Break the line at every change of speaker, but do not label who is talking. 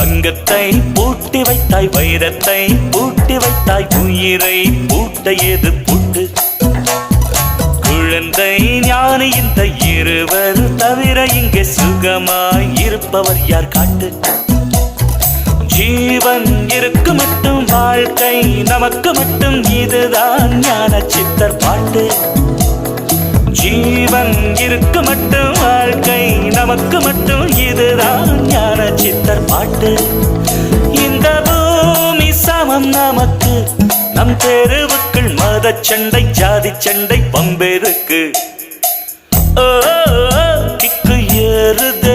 தங்கத்தை பூட்டி வைத்தாய், வைரத்தை பூட்டி வைத்தாய், உயிரை பூட்ட ஏது பூட்டு? குழந்தை ஞானி இந்த இருவர் தவிர இங்கே சுகமாய் இருப்பவர் யார் காட்டு? ஜீவன் இருக்கு மட்டும் வாழ்க்கை நமக்கு மட்டும், இதுதான் ஞான சித்தர் பாட்டு. ஜீவன் இருக்கு மட்டும் வாழ்க்கை நமக்கு மட்டும், இதுதான் ஞான சித்தர் பாட்டு. இந்த பூமி சமம் நமக்கு, நம் தெருவுக்குள் மத சண்டை ஜாதி சண்டை பம்பெருக்கு. கிக்கு ஏறுது